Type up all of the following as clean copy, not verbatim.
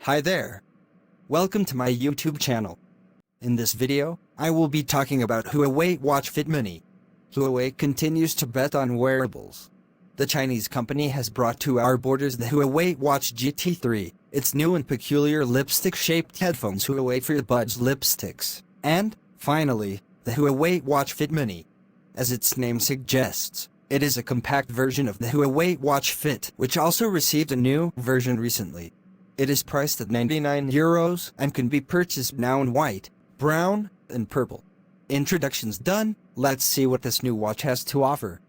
Hi there. Welcome to my YouTube channel. In this video, I will be talking about Huawei Watch Fit Mini. Huawei continues to bet on wearables. The Chinese company has brought to our borders the Huawei Watch GT3, its new and peculiar lipstick-shaped headphones Huawei FreeBuds Lipsticks, and, finally, the Huawei Watch Fit Mini. As its name suggests, it is a compact version of the Huawei Watch Fit, which also received a new version recently. It is priced at €99 and can be purchased now in white, brown, and purple. Introductions done, let's see what this new watch has to offer.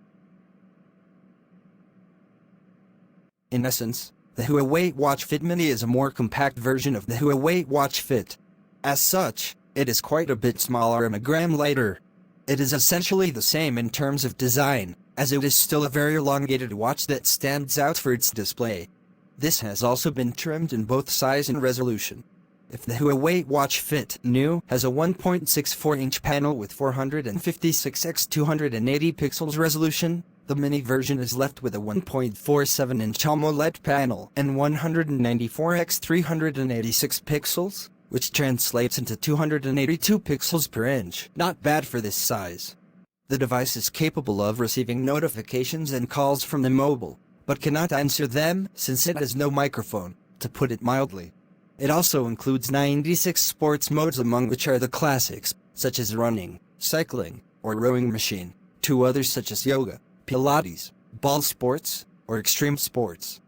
In essence, the Huawei Watch Fit Mini is a more compact version of the Huawei Watch Fit. As such, it is quite a bit smaller and a gram lighter. It is essentially the same in terms of design, as it is still a very elongated watch that stands out for its display. This has also been trimmed in both size and resolution. If the Huawei Watch Fit New has a 1.64-inch panel with 456 x 280 pixels resolution, the Mini version is left with a 1.47-inch AMOLED panel and 194 x 386 pixels, which translates into 282 pixels per inch. Not bad for this size. The device is capable of receiving notifications and calls from the mobile, but cannot answer them since it has no microphone, to put it mildly. It also includes 96 sports modes, among which are the classics, such as running, cycling, or rowing machine, 2 others such as yoga, Pilates, ball sports, or extreme sports.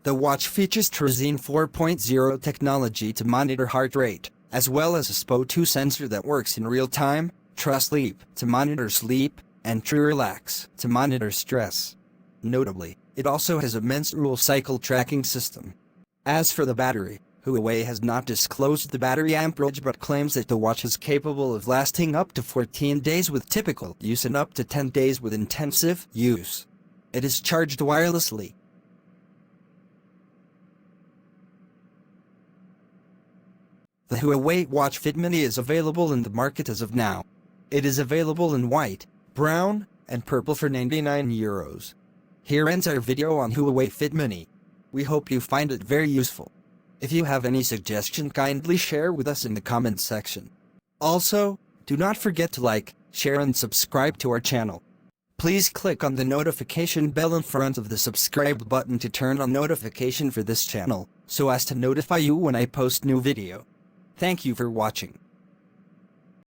The watch features Trizine 4.0 technology to monitor heart rate, as well as a SPO2 sensor that works in real time, TrueSleep to monitor sleep, and TrueRelax to monitor stress. Notably, it also has a menstrual cycle tracking system. As for the battery, Huawei has not disclosed the battery amperage but claims that the watch is capable of lasting up to 14 days with typical use and up to 10 days with intensive use. It is charged wirelessly. The Huawei Watch Fit Mini is available in the market as of now. It is available in white, brown, and purple for €99. Here ends our video on Huawei Fit Mini. We hope you find it very useful. If you have any suggestion, kindly share with us in the comments section. Also, do not forget to like, share and subscribe to our channel. Please click on the notification bell in front of the subscribe button to turn on notification for this channel, so as to notify you when I post new video. Thank you for watching.